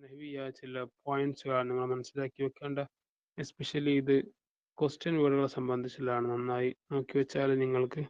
നഹ്വിയ ചില പോയിന്റ്സുകളാണ് നിങ്ങൾ മനസ്സിലാക്കി വെക്കേണ്ട. എസ്പെഷ്യലി ഇത് ക്വസ്റ്റ്യൻ വേർഡുകളെ സംബന്ധിച്ചുള്ളതാണ്. നന്നായി നോക്കി വെച്ചാൽ നിങ്ങൾക്ക്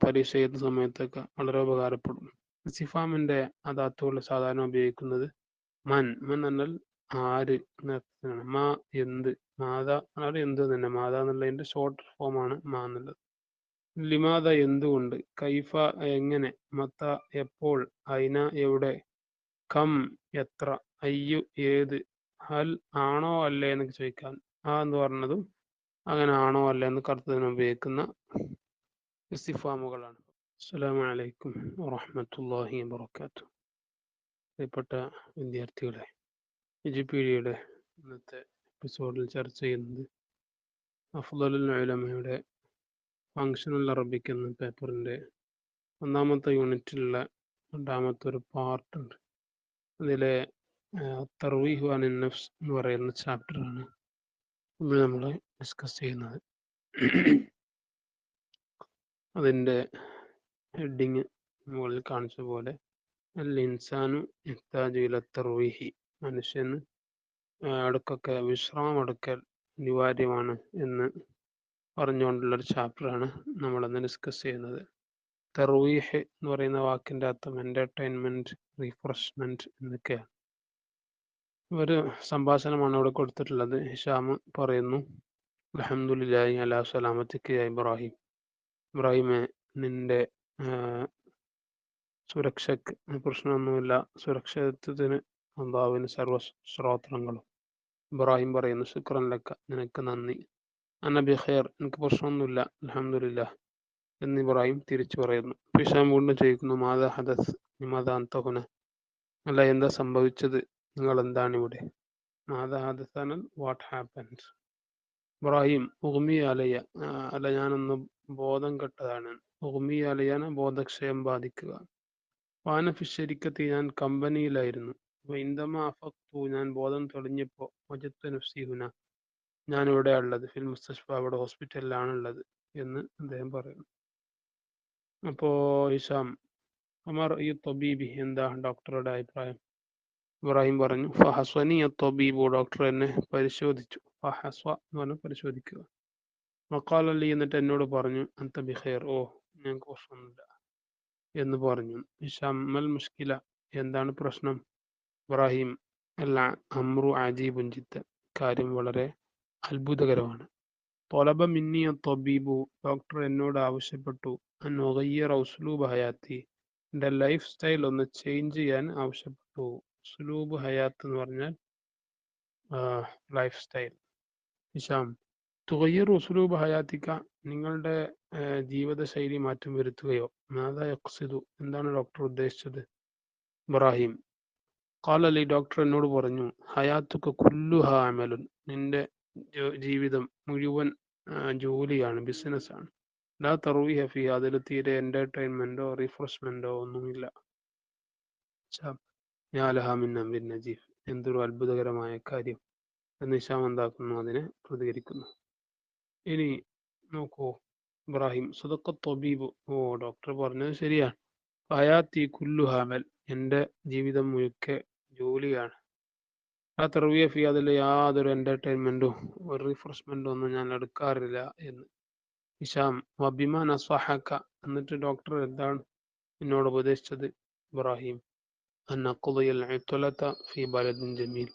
പരീക്ഷ എഴുതുന്ന സമയത്തൊക്കെ വളരെ ഉപകാരപ്പെടും. ഇസ്തിഫാമിന്റെ അദാത്തുകൾ സാധാരണ ഉപയോഗിക്കുന്നത് മൻ എന്നാൽ ആര് എന്നർത്ഥത്തിലാണ്. മാ എന്ത്, മാത എന്നാൽ എന്ത് തന്നെ, മാത എന്നുള്ളതിന്റെ ഷോർട്ട് ഫോമാണ് മാ എന്നുള്ളത്. ലിമാത എന്തുകൊണ്ട്, കൈഫ എങ്ങനെ, മത്ത എപ്പോൾ, ഐന എവിടെ, കം എത്ര, അയ്യു ഏത്, ഹൽ ആണോ അല്ലേ എന്നൊക്കെ ചോദിക്കാൻ ആ എന്ന് പറഞ്ഞതും അങ്ങനെ ആണോ അല്ലേ എന്ന് കറുത്തതിന് ഉപയോഗിക്കുന്ന ഇസ്തിഫാമുകളാണ്. അസ്സലാമു അലൈക്കും വറഹ്മത്തുള്ളാഹി വബറകാതുഹു. പ്രിയപ്പെട്ട വിദ്യാർത്ഥികളെ, വിക്കിപീഡിയയുടെ ഇന്നത്തെ എപ്പിസോഡിൽ ചർച്ച ചെയ്യുന്നത് അഫ്ളലുൽ ഉലമയുടെ ഫങ്ഷണൽ അറബിക് എന്ന പേപ്പറിന്റെ ഒന്നാമത്തെ യൂണിറ്റിലുള്ള രണ്ടാമത്തെ ഒരു പാർട്ട് ഉണ്ട്. അതിലെ തർവീഹു അനിൻ നഫ്സ് എന്ന് പറയുന്ന ചാപ്റ്ററാണ് ഇപ്പോൾ നമ്മൾ ഡിസ്കസ് ചെയ്യുന്നത്. അതിൻ്റെ ഹെഡിങ് മുകളിൽ കാണിച്ച പോലെ അൽ ഇൻസാനു യഹ്താജു ഇല തർവീഹി, മനുഷ്യന് അടുക്കൊക്കെ വിശ്രമം എടുക്കൽ അനിവാര്യമാണ് എന്ന് പറഞ്ഞുകൊണ്ടുള്ളൊരു ചാപ്റ്ററാണ് നമ്മളിന്ന് ഡിസ്കസ് ചെയ്യുന്നത്. തർവീഹ് എന്ന് പറയുന്ന വാക്കിൻ്റെ അർത്ഥം എൻ്റർടൈൻമെൻറ്റ്, റിഫ്രഷ്മെൻറ്റ് എന്നൊക്കെയാണ്. ഒരു സംഭാഷണമാണ് ഇവിടെ കൊടുത്തിട്ടുള്ളത്. ഹിഷാം പറയുന്നു, അൽഹംദുലില്ലാഹി അലാ സലാമത്തിക്ക് യാ ഇബ്രാഹിം. ഇബ്രാഹിമെ, നിന്റെ സുരക്ഷയ്ക്ക് പ്രശ്നമൊന്നുമില്ല, സുരക്ഷിതത്വത്തിന് അള്ളാഹുവിന് സർവ്വ സ്രോതങ്ങളും. ഇബ്രാഹിം പറയുന്നു, ശുക്രൻ ലക്ക, നിനക്ക് നന്ദി. അന ബിഖൈർ, എനിക്ക് പ്രശ്നമൊന്നുമില്ല, അൽഹംദുലില്ലാഹ് എന്ന് ഇബ്രാഹിം തിരിച്ചു പറയുന്നു. ഹിഷാം വീണ്ടും ചോദിക്കുന്നു, മാദാ ഹദസ് മാദാ അൻത ഹുന, അല്ല എന്താ സംഭവിച്ചത്, നിങ്ങൾ എന്താണ് ഇവിടെ. മാദാ ഹദസ് എന്നാൽ വാട്ട് ഹാപ്പൻസ്. ഇബ്രാഹിം, ഉഗ്മിയ അലയ്യ, അല്ല ഞാനൊന്ന് ബോധം കെട്ടതാണ്. ഉഗ്മിയ അലയ്യാന ബോധക്ഷയം ബാധിക്കുക. വാനഫി ശരിക്കത്തി, ഞാൻ കമ്പനിയിലായിരുന്നു. ഇന്ദമ അഫക്തു, ഞാൻ ബോധം തെളിഞ്ഞപ്പോൾ, വജത്ത് നഫ്സി ഹുന, ഞാൻ ഇവിടെ ഉള്ളത്, ഫിൽ മുസ്തഷ്ഫ, അവിടെ ഹോസ്പിറ്റലിലാണ് ഉള്ളത് എന്ന് അദ്ദേഹം പറയുന്നു. അപ്പോ ഹിഷാം, അമർ ഈ തൊബീബി, എന്താ ഡോക്ടറുടെ അഭിപ്രായം. ഇബ്രാഹിം പറഞ്ഞു, ഫഹസ്വനി തൊബീബു, ഡോക്ടർ എന്നെ പരിശോധിച്ചു. ഫഹസ്വ എന്ന് പറഞ്ഞാൽ പരിശോധിക്കുക. മക്കാൽ അലി, എന്നിട്ട് എന്നോട് പറഞ്ഞു, അന്ത ബിഖൈർ, ഓ ഞങ്ങൾക്ക് പ്രശ്നമൊന്നുമില്ല എന്ന് പറഞ്ഞു. ഹിഷാം, മൽ മുഷ്കില, എന്താണ് പ്രശ്നം. ഇബ്രാഹിം, അല്ല അമ്രു അജീബുൻ ജിദ്ദൻ, കാര്യം വളരെ അത്ഭുതകരമാണ്. തൊലബ മിന്നി തൊബീബു, ഡോക്ടർ എന്നോട് ആവശ്യപ്പെട്ടു, അൻ ഉഗയ്യിറ ഉസ്ലൂബ ഹയാത്തി, എൻ്റെ ലൈഫ് സ്റ്റൈൽ ഒന്ന് ചേഞ്ച് ചെയ്യാൻ ആവശ്യപ്പെട്ടു. ഉസ്ലൂബ് ഹയാത്ത് എന്ന് പറഞ്ഞാൽ ലൈഫ് സ്റ്റൈൽ. ഹിഷാം, തുഗയ്യിറു ഉസ്ലൂബ് ഹയാത്തിക്ക, നിങ്ങളുടെ ജീവിതശൈലി മാറ്റം വരുത്തുകയോ. മാദാ യഖ്സിദു, എന്താണ് ഡോക്ടർ ഉദ്ദേശിച്ചത്. ഇബ്രാഹിം, ഖാല ലി, ഡോക്ടർ എന്നോട് പറഞ്ഞു, ഹയാത്തുക കുല്ലുഹ അമലുൻ, നിന്റെ ജീവിതം മുഴുവൻ ജോലിയാണ്, ബിസിനസ്സാണ്. ലാ തർവീഹ ഫീ, അതിൽ തീരെ എൻ്റർടൈൻമെൻറ്റോ റിഫ്രഷ്മെൻറ്റോ ഒന്നുമില്ല. യാ ലഹാ മിൻ അംരിൻ നജീഫ്, എന്തൊരു അത്ഭുതകരമായ കാര്യം എന്ന് ഹിഷാം എന്താക്കുന്നു, അതിനെ പ്രതികരിക്കുന്നു. ഇനി നോക്കൂ, ഇബ്രാഹിം, സദഖ തൊബീബു, ഓ ഡോക്ടർ പറഞ്ഞത് ശരിയാണ്. ഹയാത്തി കുല്ലു ഹാമൽ, എൻ്റെ ജീവിതം മുഴുക്കെ ജോലിയാണ്. ആ തർവിയ ഫി, അതിൽ യാതൊരു എൻ്റർടൈൻമെൻറ്റും ഒരു റിഫ്രഷ്മെൻറ്റും ഒന്നും ഞാൻ എടുക്കാറില്ല എന്ന്. ഹിഷാം, വബിമ നസ്വഹക, എന്നിട്ട് ഡോക്ടർ എന്താണ് എന്നോട് ഉപദേശിച്ചത്. ഇബ്രാഹിം, അൻ അഖ്ദിയൽ ഉത്ലത ഫി ബലദിൻ ജമീൽ,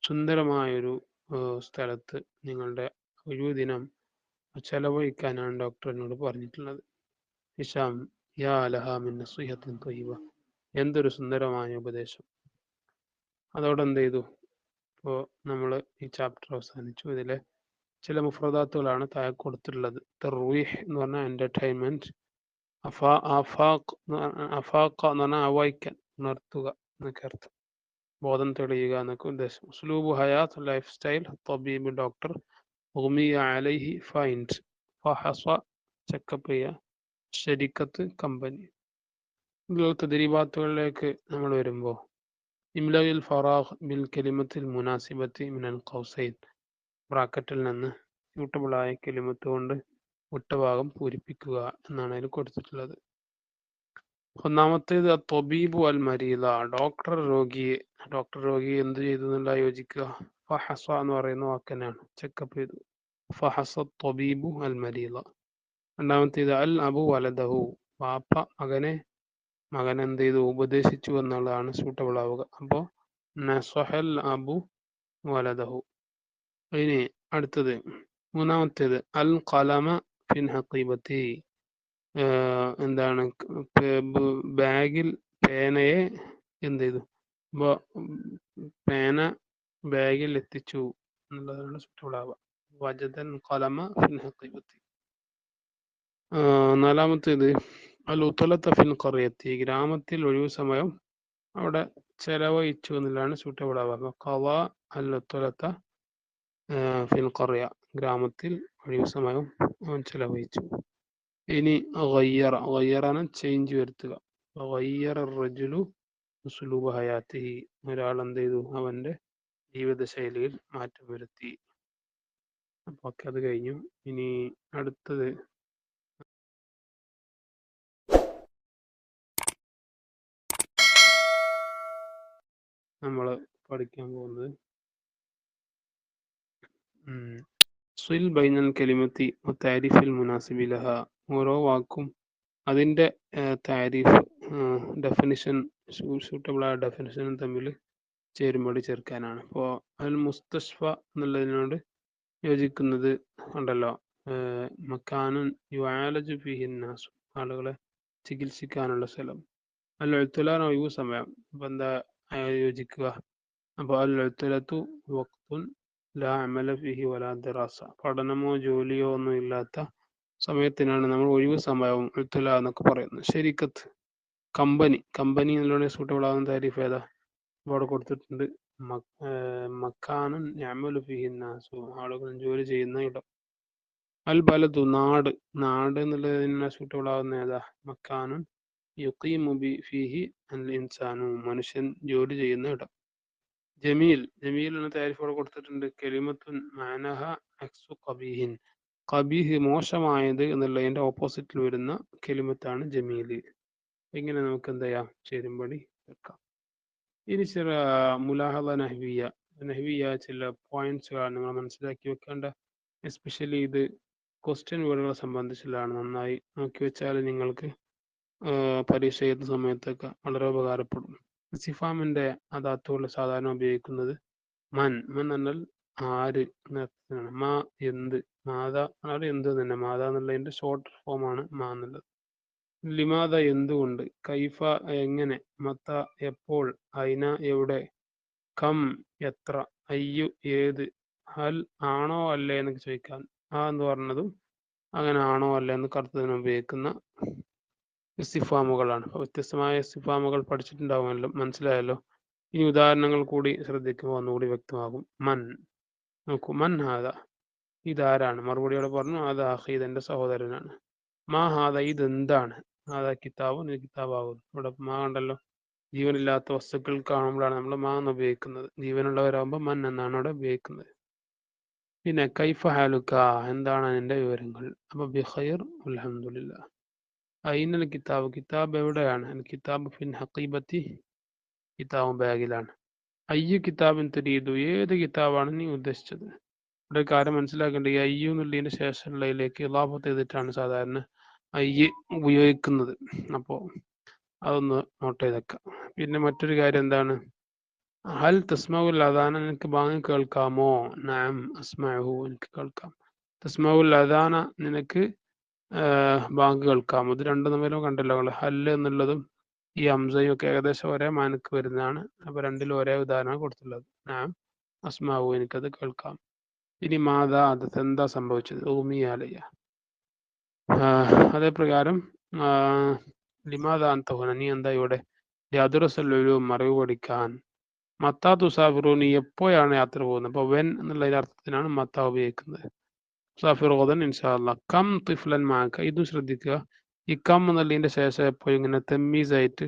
സുന്ദരമായൊരു സ്ഥലത്ത് നിങ്ങളുടെ ഒഴിവു ദിനം ചെലവഴിക്കാനാണ് ഡോക്ടർ എന്നോട് പറഞ്ഞിട്ടുള്ളത്. ഹിഷാം, യാ ലഹാ മിൻ നസീഹത്തിൻ ത്വയ്യിബ, എന്തൊരു സുന്ദരമായ ഉപദേശം. അതോടെ എന്ത് ചെയ്തു, ഇപ്പോൾ നമ്മൾ ഈ ചാപ്റ്റർ അവസാനിച്ചു. ഇതിലെ ചില മുഫ്രദാത്തുകളാണ് താഴെ കൊടുത്തിട്ടുള്ളത്. തർവീഹ് എന്ന് പറഞ്ഞാൽ എൻ്റർടൈൻമെൻറ്റ്, അഫാഖ് എന്ന് പറഞ്ഞാൽ അവൈക്കൻ, ഉണർത്തുക എന്നൊക്കെ അർത്ഥം, ബോധം തെളിയുക എന്നൊക്കെ ഉദ്ദേശം. ഉസ്ലൂബ് ഹയാത്ത്, ലൈഫ് സ്റ്റൈൽ. തബീബ്, ഡോക്ടർ. ഉഗ്മിയ അലൈഹി, ഫൈൻഡ്. ഫഹസ, ചെക്കപ്പ് ചെയ്യുക. ശരിക്കത്ത്, കമ്പനി. ഇതിലുള്ള തദ്രീബാത്തുകളിലേക്ക് നമ്മൾ വരുമ്പോൾ, ഇംലയിൽ ഫറാഖ് ബിൽ കലിമത്തിൽ മുനാസിബത്തി മിനൽ ഖൗസൈൻ, ബ്രാക്കറ്റിൽ നിന്ന് സ്യൂട്ടബിളായ കലിമത്ത് കൊണ്ട് വിട്ടഭാഗം പൂരിപ്പിക്കുക എന്നാണ് അതിൽ കൊടുത്തിട്ടുള്ളത്. ഒന്നാമത്തേത് തൊബീബു അൽ മരീദ, ഡോക്ടർ രോഗിയെ ഡോക്ടർ രോഗി എന്ത് ചെയ്തു എന്നുള്ള യോജിക്കുക. ഫഹസ എന്ന് പറയുന്ന വാക്ക് തന്നെയാണ്, ചെക്കപ്പ് ചെയ്തു. ഫഹസ ത്വബീബു അൽ മരീള. രണ്ടാമത്തേത് അൽ അബു വലദഹു, വാപ്പ മകൻ എന്ത് ചെയ്തു, ഉപദേശിച്ചു എന്നുള്ളതാണ് സൂട്ടബിൾ ആവുക. അപ്പോൾ നസഹൽ അബു വലദഹു. ഇനി അടുത്തത് മൂന്നാമത്തേത് അൽ ഖലമ ഫിൻ ഹഖീബത്തി. എന്താണ്, ബാഗിൽ പേനയെ എന്ത് ചെയ്തു, പേന ബാഗിൽ എത്തിച്ചു എന്നുള്ളതാണ് സൂട്ടബിൾ ആവുക. വജദൻ ഖലമ ഫിൻ ഹഖീബത്തി. നാലാമത്തേത് അൽ ഉത്തലത്ത ഫിൻ ഖറിയത്തി, ഗ്രാമത്തിൽ ഒഴിവു സമയം അവിടെ ചെലവഴിച്ചു എന്നുള്ളതാണ് സൂട്ടബിൾ ആവുക. ഖള അൽ ഉത്തലത്ത ഫിൽ ഖറിയ, ഗ്രാമത്തിൽ ഒഴിവു സമയം അവൻ ചെലവഴിച്ചു. ഇനി ഗയ്യറാണ് ചേഞ്ച് വരുത്തുക. ഗയ്യറ റജുലു ഉസ്ലൂബ ഹയാത്തിഹി, ഒരാൾ എന്ത് ചെയ്തു, അവന്റെ ജീവിതശൈലിയിൽ മാറ്റം വരുത്തി. അപ്പൊ ഒക്കെ അത് കഴിഞ്ഞു. ഇനി അടുത്തത് നമ്മൾ പഠിക്കാൻ പോകുന്നത് സ്വിൽ ബൈനൽ കലിമത്തി താരിഫിൽ മുനാസിബി ലഹ, ഓരോ വാക്കും അതിൻ്റെ താരിഫ്, ഡെഫിനിഷൻ, സൂട്ടബിൾ ആയ ഡെഫിനിഷനും തമ്മിൽ ചേരുമ്പടി ചേർക്കാനാണ്. അപ്പോൾ അൽ മുസ്തഷ്ഫ എന്നുള്ളതിനോട് യോജിക്കുന്നത് ഉണ്ടല്ലോ, മക്കാനുൻ യുആലജു ഫീഹി നാസു, ആളുകളെ ചികിത്സിക്കാനുള്ള സ്ഥലം. അൽ ഉത്ലാൻ ഒഴിവു സമയം, അപ്പോൾ എന്താ യോജിക്കുക? അപ്പോൾ അൽ ഉത്ലത്തു വഖ്തുൻ ലാ അമല ഫീഹി വലാ ദിറാസ, പഠനമോ ജോലിയോ ഒന്നും ഇല്ലാത്ത സമയത്തിനാണ് നമ്മൾ ഒഴിവു സമയവും ഉത്ല എന്നൊക്കെ പറയുന്നത്. ശരിക്കത്ത് കമ്പനി എന്നുള്ള സൂട്ടബിൾ ആകുന്ന താരിഫ് ഏതാ? അവിടെ കൊടുത്തിട്ടുണ്ട്, മക്കാനുൻ യഅമലു ഫീഹി നാസു, ആളുകൾ ജോലി ചെയ്യുന്ന ഇടം. അൽ ബലദു നാട് എന്നുള്ളതിന് സൂട്ടബിൾ ആകുന്ന ഏതാ? മക്കാനുൻ യുഖീമു ഫീഹി അൽ ഇൻസാനു, മനുഷ്യൻ ജോലി ചെയ്യുന്ന ഇടം. ജമീൽ എന്ന താരിഫ് അവിടെ കൊടുത്തിട്ടുണ്ട്, കലിമത്തുൻ മാനഹ അക്സു ഖബീഹിൻ, ഖബീഹ് മോശമായത് എന്നുള്ളതിന്റെ ഓപ്പോസിറ്റിൽ വരുന്ന കലിമത്താണ് ജമീൽ. ഇങ്ങനെ നമുക്ക് എന്ത് ചെയ്യാം, ചേരുമ്പടി വെക്കാം. ഇനി ചില മുലാഹദ നഹ്വിയ ചില പോയിന്റ്സുകളാണ് നിങ്ങൾ മനസ്സിലാക്കി വെക്കേണ്ട. എസ്പെഷ്യലി ഇത് ക്വസ്റ്റ്യൻ വേർഡുകളെ സംബന്ധിച്ചുള്ളതാണ്. നന്നായി നോക്കി വെച്ചാൽ നിങ്ങൾക്ക് പരീക്ഷ എഴുതുന്ന സമയത്തൊക്കെ വളരെ ഉപകാരപ്പെടും. ഇസ്തിഫാമിന്റെ അദാത്തുകൾ സാധാരണ ഉപയോഗിക്കുന്നത് മൻ എന്നാൽ ആര് എന്നർത്ഥത്തിലാണ്. മാ എന്ത്, മാതാ എന്ത് തന്നെ, മാതാ എന്നുള്ളതിന്റെ ഷോർട്ട് ഫോമാണ് മാ എന്നുള്ളത്. ലിമാദ എന്തുകൊണ്ട്, കൈഫ എങ്ങനെ, മത്ത എപ്പോൾ, ഐന എവിടെ, കം എത്ര, അയ്യു ഏത്, ഹൽ ആണോ അല്ലേ എന്നൊക്കെ ചോദിക്കാൻ ആ എന്ന് പറഞ്ഞതും അങ്ങനെ ആണോ അല്ലേ എന്ന് കറുത്തതിന് ഉപയോഗിക്കുന്ന ഇസ്തിഫാമുകളാണ്. വ്യത്യസ്തമായ ഇസ്തിഫാമുകൾ പഠിച്ചിട്ടുണ്ടാവുമല്ലോ, മനസ്സിലായല്ലോ. ഇനി ഉദാഹരണങ്ങൾ കൂടി ശ്രദ്ധിക്കുമ്പോൾ ഒന്നുകൂടി വ്യക്തമാകും. നോക്കൂ, മൻ ഹാദ, ഇതാരാണ്? മറുപടിയോടെ പറഞ്ഞു, അത് അഖി, ഇതെന്റെ സഹോദരനാണ്. മാ ഹാദ, ഇതെന്താണ്? ഹാദ കിതാബുൻ, ഇത് കിതാബാകുന്നു. ഇവിടെ മാ കണ്ടല്ലോ, ജീവനില്ലാത്ത വസ്തുക്കൾ കാണുമ്പോഴാണ് നമ്മൾ മാ എന്ന് ഉപയോഗിക്കുന്നത്. ജീവനുള്ളവരാകുമ്പോൾ മൻ എന്നാണ് അവിടെ ഉപയോഗിക്കുന്നത്. പിന്നെ കൈഫ ഹാലുക്ക, എന്താണ് അതിന്റെ വിവരങ്ങൾ? അപ്പൊ ബിഖൈർ അൽഹംദുലില്ലാ. ഐനൽ കിതാബ് എവിടെയാണ്? അൽ കിതാബ് ഫിൻ ഹഖീബത്തി, കിതാബ് ബാഗിലാണ്. അയ്യു കിതാബിൻ തുരീദു, ഏത് കിതാബാണ് നീ ഉദ്ദേശിച്ചത്? ഇവിടെ കാര്യം മനസ്സിലാക്കേണ്ടത്, ഈ അയ്യു എന്നുള്ളതിന് ശേഷമുള്ളതിലേക്ക് ഇളാഫത്ത് ചെയ്തിട്ടാണ് സാധാരണ അയ്യ് ഉപയോഗിക്കുന്നത്. അപ്പോൾ അതൊന്ന് നോട്ട് ചെയ്തേക്കാം. പിന്നെ മറ്റൊരു കാര്യം എന്താണ്, ഹൽ തസ്മഉൽ അദാന, നിനക്ക് ബാങ്ക് കേൾക്കാമോ? നഅം അസ്മഉഹു, എനിക്ക് കേൾക്കാം. തസ്മഉൽ അദാന, നിനക്ക് ബാങ്ക് കേൾക്കാമോ? ഇത് രണ്ടും തമ്മിലും കണ്ടല്ലോ നിങ്ങൾ. ഹല്ല് എന്നുള്ളതും ഈ ഹംസയും ഒക്കെ ഏകദേശം ഒരേ മാനക്ക് വരുന്നതാണ്. അപ്പൊ രണ്ടിലും ഒരേ ഉദാഹരണമാണ് കൊടുത്തുള്ളത്. നഅം അസ്മഉഹു, എനിക്കത് കേൾക്കാം. ഇനി മാതാ, അത് എന്താ സംഭവിച്ചത്? ഉമിയാലയ, അതേ പ്രകാരം ലിമാദ അന്തഹുന, നീ എന്താ ഇവിടെ? യാദുറസല്ലും, അറിവ് പഠിക്കാൻ. മത്താ തുസാഫിറു, നീ എപ്പോഴാണ് യാത്ര പോകുന്നത്? അപ്പൊ വെൻ എന്നുള്ള അർത്ഥത്തിനാണ് മത്ത ഉപയോഗിക്കുന്നത്. തുസാഫിറോദൻ ഇൻഷാ അല്ലാഹ്. കം തിഫ്ലൻ മാക്ക, ഇതും ശ്രദ്ധിക്കുക. ഈ കം എന്നുള്ളതിന്റെ ശേഷം എപ്പോഴും ഇങ്ങനെ തെമ്മീസായിട്ട്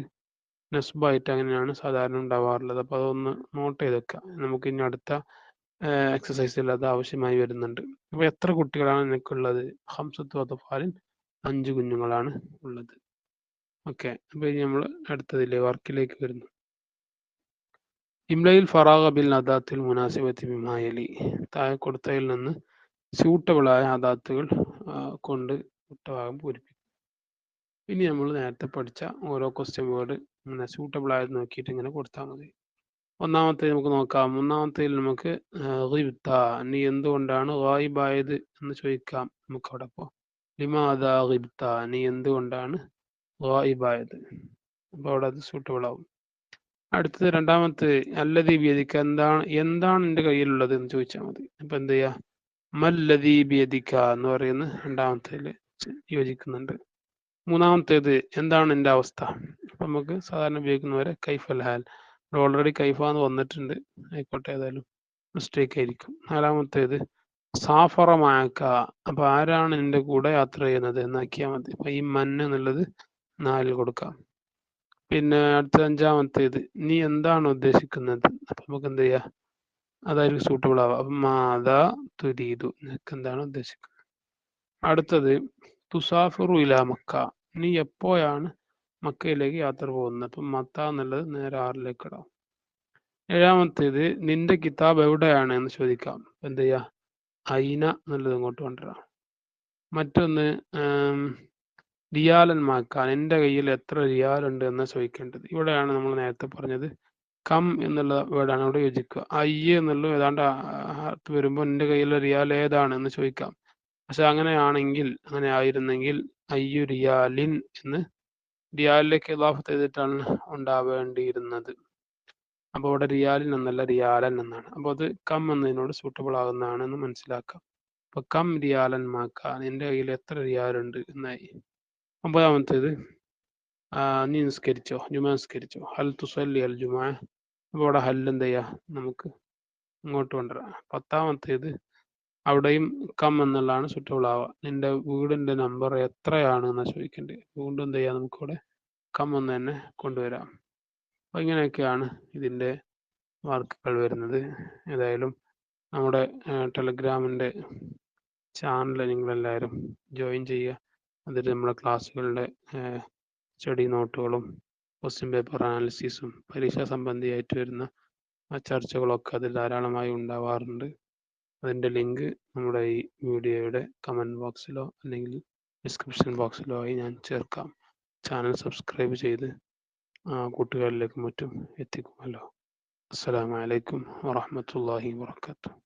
നസ്ബായിട്ട് അങ്ങനെയാണ് സാധാരണ ഉണ്ടാവാറുള്ളത്. അപ്പൊ അതൊന്ന് നോട്ട് ചെയ്ത് വെക്കുക. നമുക്ക് ഇനി അടുത്ത എക്സസൈസിൽ അത് ആവശ്യമായി വരുന്നുണ്ട്. അപ്പൊ എത്ര കുട്ടികളാണ് നിനക്കുള്ളത്? ഹംസത്തു അത്ഫാലിൻ, 5 കുഞ്ഞുങ്ങളാണ് ഉള്ളത്. ഓക്കെ, അപ്പൊ ഇനി നമ്മൾ അടുത്തതിലെ വർക്കിലേക്ക് വരുന്നു. ഇംലയിൽ ഫറാഗ ബിൽ അദാത്തിൽ മുനാസിബത്തി ബിമായലി. താഴെ കൊടുത്തതിൽ നിന്ന് സ്യൂട്ടബിളായ അദാത്തുകൾ കൊണ്ട് ഭാഗം പൂരിപ്പിക്കും. ഇനി നമ്മൾ നേരത്തെ പഠിച്ച ഓരോ ക്വസ്റ്റ്യൻ വേർഡ് ഇങ്ങനെ സ്യൂട്ടബിൾ ആയത് നോക്കിയിട്ട് ഇങ്ങനെ കൊടുത്താൽ മതി. ഒന്നാമത്തെ നമുക്ക് നോക്കാം. ഒന്നാമത്തേൽ നമുക്ക് ഗിബ്ത, നീ എന്തുകൊണ്ടാണ് ഗായിബായത് എന്ന് ചോദിക്കാം. നമുക്ക് അവിടെ ഇപ്പോൾ ലിമാദാ ഗിബ്ത, നീ എന്തുകൊണ്ടാണ് ഗായിബായത്. അപ്പോൾ അവിടെ അത് സൂട്ടബിൾ ആവും. അടുത്തത് രണ്ടാമത്തെ അല്ലദീ ബിയദിക, എന്താണ് എൻ്റെ കയ്യിലുള്ളത് എന്ന് ചോദിച്ചാൽ മതി. അപ്പൊ എന്ത് ചെയ്യാ, മല്ലദീ ബിയദിക എന്ന് പറയുന്ന രണ്ടാമത്തേൽ യോജിക്കുന്നുണ്ട്. മൂന്നാമത്തേത് എന്താണ് എൻ്റെ അവസ്ഥ. അപ്പൊ നമുക്ക് സാധാരണ ഉപയോഗിക്കുന്ന പോലെ കൈഫൽ ഹാൽ, ഓൾറെഡി കൈഫ എന്ന് വന്നിട്ടുണ്ട്, ആയിക്കോട്ടെ, ഏതായാലും മിസ്റ്റേക്ക് ആയിരിക്കും. നാലാമത്തേത് സാഫറമാക്ക, അപ്പൊ ആരാണ് നിന്റെ കൂടെ യാത്ര ചെയ്യുന്നത് എന്നാക്കിയാൽ മതി. അപ്പൊ ഈ മന്ന് എന്നുള്ളത് 4 കൊടുക്കാം. പിന്നെ അടുത്ത അഞ്ചാമത്തേത് നീ എന്താണ് ഉദ്ദേശിക്കുന്നത്. അപ്പൊ നമുക്ക് എന്ത് ചെയ്യാ, അതായിരിക്കും സൂട്ടബിൾ ആവുക. അപ്പൊ മാതാ തുരീദു, നിനക്ക് എന്താണ് ഉദ്ദേശിക്കുന്നത്. അടുത്തത് തുസാഫിറു ഇലാ മക്ക, നീ എപ്പോഴാണ് മക്കയിലേക്ക് യാത്ര പോകുന്നത്. അപ്പം മത്ത എന്നുള്ളത് നേരെ 6ലേക്ക് ഇടാം. ഏഴാമത്തേത് നിന്റെ കിതാബ് എവിടെയാണ് എന്ന് ചോദിക്കാം. എന്ത് ചെയ്യാ, ഐന എന്നുള്ളത് ഇങ്ങോട്ട് കൊണ്ടുവരാം. മറ്റൊന്ന് റിയാലൻ മാക്കാൻ, എൻ്റെ കയ്യിൽ എത്ര റിയാൽ ഉണ്ട് എന്ന് ചോദിക്കേണ്ടത്. ഇവിടെയാണ് നമ്മൾ നേരത്തെ പറഞ്ഞത് കം എന്നുള്ള വേർഡാണ് ഇവിടെ യോജിക്കുക. എന്നുള്ളത് ഏതാണ്ട് വരുമ്പോൾ എൻ്റെ കയ്യിലെ റിയാൽ ഏതാണ് എന്ന് ചോദിക്കാം. പക്ഷെ അങ്ങനെ ആയിരുന്നെങ്കിൽ അയ്യു റിയാലിൻ എന്ന് റിയാലിലേക്ക് ഇളാഫത്ത് ചെയ്തിട്ടാണ് ഉണ്ടാവേണ്ടിയിരുന്നത്. അപ്പോൾ ഇവിടെ റിയാലിൻ എന്നല്ല റിയാലൻ എന്നാണ്. അപ്പോൾ അത് കം എന്നതിനോട് സൂട്ടബിൾ ആകുന്നതാണെന്ന് മനസ്സിലാക്കാം. അപ്പൊ കം റിയാലൻ മാക്കാൻ, എൻ്റെ കയ്യിൽ എത്ര റിയാലുണ്ട് എന്നായി. 9ാമത്തേത് നീ നിസ്കരിച്ചോ, ജുമ നിസ്കരിച്ചോ. ഹൽ തുസല്ലി അൽ ജുമ, അപ്പോൾ അവിടെ ഹൽ എന്ത് ചെയ്യാ, നമുക്ക് ഇങ്ങോട്ട് കൊണ്ടുവരാം. 10ാമത്തേത് അവിടെയും കം എന്നുള്ളതാണ് സൂട്ടബിൾ ആവുക. നിന്റെ വീടിന്റെ നമ്പർ എത്രയാണ് എന്നാ ചോദിക്കേണ്ടത്. വീണ്ടും എന്ത് ചെയ്യാം, നമുക്കിവിടെ കം എന്ന് തന്നെ കൊണ്ടുവരാം. അപ്പൊ ഇങ്ങനെയൊക്കെയാണ് ഇതിന്റെ മാർക്കുകൾ വരുന്നത്. ഏതായാലും നമ്മുടെ ടെലഗ്രാമിന്റെ ചാനൽ നിങ്ങളെല്ലാവരും ജോയിൻ ചെയ്യുക. അതിൽ നമ്മുടെ ക്ലാസ്സുകളുടെ സ്റ്റഡി നോട്ടുകളും ക്വസ്റ്റ്യൻ പേപ്പർ അനാലിസിസും പരീക്ഷാ സംബന്ധിയായിട്ട് വരുന്ന ചർച്ചകളൊക്കെ അതിൽ ധാരാളമായി ഉണ്ടാവാറുണ്ട്. അതിൻ്റെ ലിങ്ക് നമ്മുടെ ഈ വീഡിയോയുടെ കമൻറ്റ് ബോക്സിലോ അല്ലെങ്കിൽ ഡിസ്ക്രിപ്ഷൻ ബോക്സിലോ ആയി ഞാൻ ചേർക്കാം. ചാനൽ സബ്സ്ക്രൈബ് ചെയ്ത് കൂട്ടുകാരിലേക്കും മറ്റും എത്തിക്കുമല്ലോ. അസ്സലാമു അലൈക്കും വറഹ്മത്തുള്ളാഹി വബറകാതുഹു.